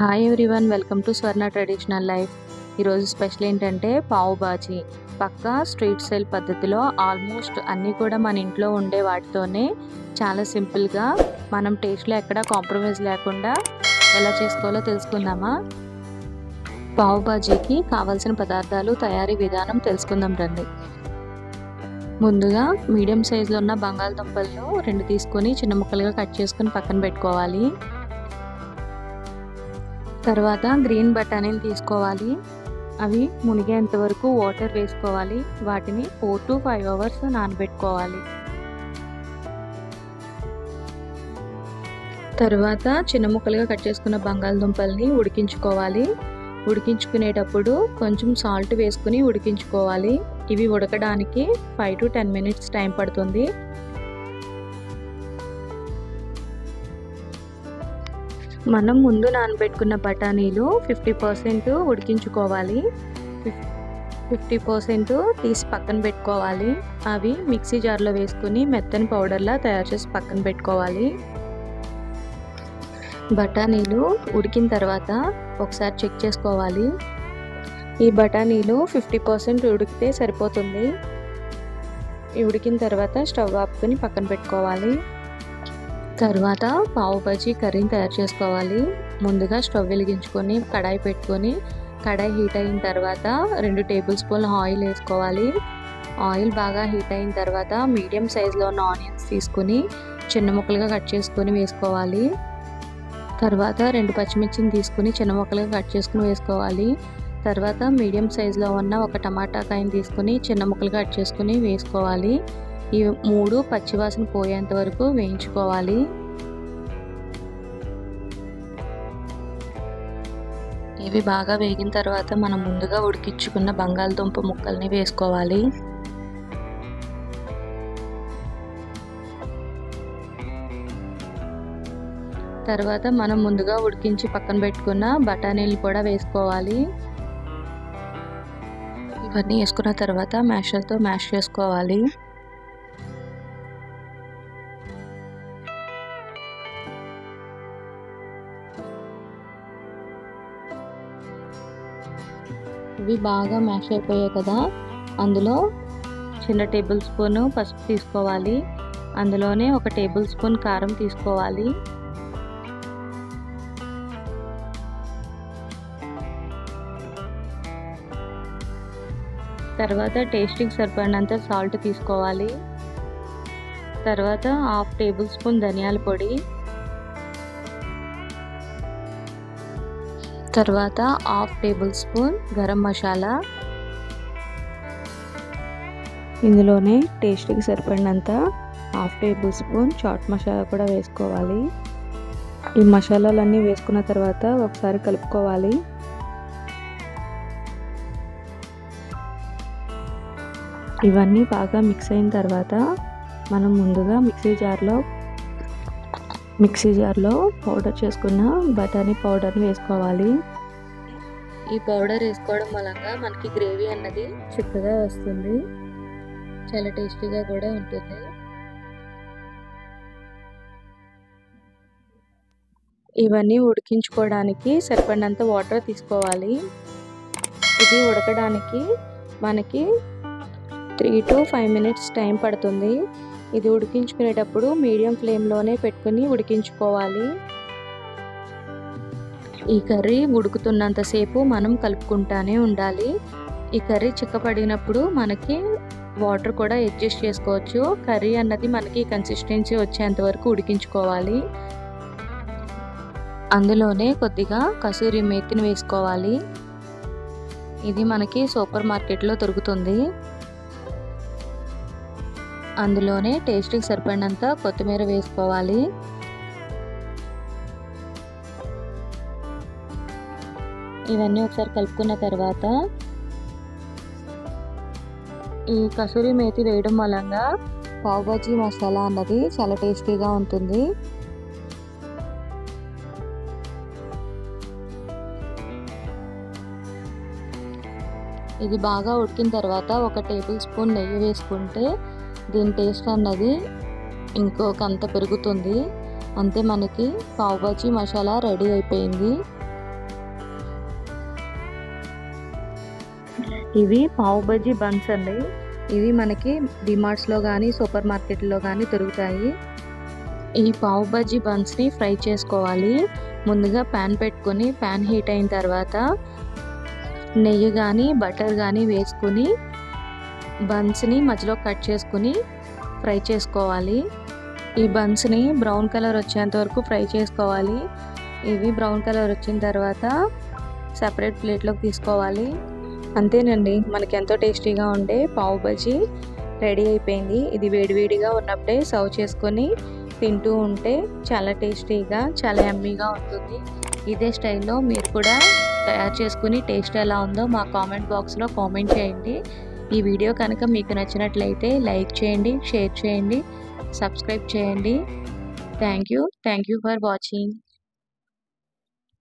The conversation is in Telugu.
Hi everyone, welcome to Swarna traditional life. ఈరోజు స్పెషల్ ఏంటంటే పావు బాజీ. పక్కా స్ట్రీట్ స్టైల్ పద్ధతిలో ఆల్మోస్ట్ అన్నీ కూడా మన ఇంట్లో ఉండే వాటితోనే చాలా సింపుల్గా మనం టేస్ట్లో ఎక్కడా కాంప్రమైజ్ లేకుండా ఎలా చేసుకోవాలో తెలుసుకుందామా. పావు బాజీకి కావాల్సిన పదార్థాలు, తయారీ విధానం తెలుసుకుందాం రండి. ముందుగా మీడియం సైజులో ఉన్న బంగాళదుంపలను 2 తీసుకొని చిన్న ముక్కలుగా కట్ చేసుకొని పక్కన పెట్టుకోవాలి. తర్వాత గ్రీన్ బఠానీని తీసుకోవాలి. అవి మునిగేంత వరకు వాటర్ వేసుకోవాలి. వాటిని 4 to 5 hours నానబెట్టుకోవాలి. తర్వాత చిన్న ముక్కలుగా కట్ చేసుకున్న బంగాళదుంపల్ని ఉడికించుకోవాలి. ఉడికించుకునేటప్పుడు కొంచెం సాల్ట్ వేసుకుని ఉడికించుకోవాలి. ఇవి ఉడకడానికి 5 to 10 minutes టైం పడుతుంది. మనం ముందు నానబెట్టుకున్న బఠానీలు 50% ఉడికించుకోవాలి. 50% తీసి పక్కన పెట్టుకోవాలి. అవి మిక్సీ జార్లో వేసుకుని మెత్తని పౌడర్లా తయారు చేసి పక్కన పెట్టుకోవాలి. బఠానీలు ఉడికిన తర్వాత ఒకసారి చెక్ చేసుకోవాలి. ఈ బఠానీలు 50% ఉడికితే సరిపోతుంది. ఉడికిన తర్వాత స్టవ్ ఆపుకొని పక్కన పెట్టుకోవాలి. తర్వాత పావు బాజీ కర్రీని తయారు చేసుకోవాలి. ముందుగా స్టవ్ వెలిగించుకొని కడాయి పెట్టుకొని కడాయి హీట్ అయిన తర్వాత 2 టేబుల్ స్పూన్ల ఆయిల్ వేసుకోవాలి. ఆయిల్ బాగా హీట్ అయిన తర్వాత మీడియం సైజులో ఉన్న ఆనియన్స్ తీసుకుని చిన్న ముక్కలుగా కట్ చేసుకొని వేసుకోవాలి. తర్వాత 2 పచ్చిమిర్చిని తీసుకుని చిన్న ముక్కలుగా కట్ చేసుకుని వేసుకోవాలి. తర్వాత మీడియం సైజులో ఉన్న ఒక టమాటా కాయని తీసుకుని చిన్న ముక్కలుగా కట్ చేసుకుని వేసుకోవాలి. ఈ 3 పచ్చివాసన పోయేంత వరకు వేయించుకోవాలి. ఇవి బాగా వేగిన తర్వాత మనం ముందుగా ఉడికించుకున్న బంగాళదుంప ముక్కల్ని వేసుకోవాలి. తర్వాత మనం ముందుగా ఉడికించి పక్కన పెట్టుకున్న బఠానీలు కూడా వేసుకోవాలి. ఇవన్నీ వేసుకున్న తర్వాత మ్యాషర్తో మ్యాష్ చేసుకోవాలి. ఇవి బాగా మ్యాష్ అయిపోయాయి కదా, అందులో చిన్న టేబుల్ స్పూన్ పసుపు తీసుకోవాలి. అందులోనే 1 టేబుల్ స్పూన్ కారం తీసుకోవాలి. తర్వాత టేస్ట్కి సరిపడినంత సాల్ట్ తీసుకోవాలి. తర్వాత 1/2 టేబుల్ స్పూన్ ధనియాల పొడి, తర్వాత 1/2 టేబుల్ స్పూన్ గరం మసాలా, ఇందులోనే టేస్ట్కి సరిపడినంత 1/2 టేబుల్ స్పూన్ చాట్ మసాలా కూడా వేసుకోవాలి. ఈ మసాలాలన్నీ వేసుకున్న తర్వాత ఒకసారి కలుపుకోవాలి. ఇవన్నీ బాగా మిక్స్ అయిన తర్వాత మనం ముందుగా మిక్సీ జార్లో పౌడర్ చేసుకున్న బఠానీ పౌడర్ని వేసుకోవాలి. ఈ పౌడర్ వేసుకోవడం వలన మనకి గ్రేవీ అన్నది చిక్కగా వస్తుంది, చాలా టేస్టీగా కూడా ఉంటుంది. ఇవన్నీ ఉడికించుకోవడానికి సరిపడినంత వాటర్ తీసుకోవాలి. ఇది ఉడకడానికి మనకి 3 to 5 minutes టైం పడుతుంది. ఇది ఉడికించుకునేటప్పుడు మీడియం ఫ్లేమ్లోనే పెట్టుకుని ఉడికించుకోవాలి. ఈ కర్రీ ఉడుకుతున్నంతసేపు మనం కలుపుకుంటానే ఉండాలి. ఈ కర్రీ చిక్కపడినప్పుడు మనకి వాటర్ కూడా అడ్జస్ట్ చేసుకోవచ్చు. కర్రీ అన్నది మనకి కన్సిస్టెన్సీ వచ్చేంత వరకు ఉడికించుకోవాలి. అందులోనే కొద్దిగా కసూరి మేతిని వేసుకోవాలి. ఇది మనకి సూపర్ మార్కెట్లో దొరుకుతుంది. అందులోనే టేస్ట్కి సరిపడినంత కొత్తిమీర వేసుకోవాలి. ఇవన్నీ ఒకసారి కలుపుకున్న తర్వాత ఈ కసూరి మేతి వేయడం వలన పావ్ బాజీ మసాలా అన్నది చాలా టేస్టీగా ఉంటుంది. ఇది బాగా ఉడికిన తర్వాత 1 టేబుల్ స్పూన్ నెయ్యి వేసుకుంటే దీని టేస్ట్ అన్నది ఇంకొకంత పెరుగుతుంది. అంతే, మనకి పావ్ బాజీ మసాలా రెడీ అయిపోయింది. ఇవి పావ్ బజ్జీ బన్స్ అండి. ఇవి మనకి డిమార్ట్స్లో కానీ సూపర్ మార్కెట్లో కానీ దొరుకుతాయి. ఈ పావ్ బజ్జీ బన్స్ని ఫ్రై చేసుకోవాలి. ముందుగా ప్యాన్ పెట్టుకొని ప్యాన్ హీట్ అయిన తర్వాత నెయ్యి కానీ బటర్ కానీ వేసుకుని బన్స్ని మధ్యలో కట్ చేసుకుని ఫ్రై చేసుకోవాలి. ఈ బన్స్ని బ్రౌన్ కలర్ వచ్చేంత వరకు ఫ్రై చేసుకోవాలి. ఇవి బ్రౌన్ కలర్ వచ్చిన తర్వాత సపరేట్ ప్లేట్లోకి తీసుకోవాలి. అంతేనండి, మనకి ఎంతో టేస్టీగా ఉండే పావ్ బజ్జీ రెడీ అయిపోయింది. ఇది వేడివేడిగా ఉన్నప్పుడే సర్వ్ చేసుకొని తింటూ ఉంటే చాలా టేస్టీగా చాలా యమ్మీగా ఉంటుంది. ఇదే స్టైల్లో మీరు కూడా తయారు చేసుకుని టేస్ట్ ఎలా ఉందో మా కామెంట్ బాక్స్లో కామెంట్ చేయండి. ఈ వీడియో కనుక మీకు నచ్చినట్లయితే లైక్ చేయండి, షేర్ చేయండి, సబ్స్క్రైబ్ చేయండి. Thank you for watching.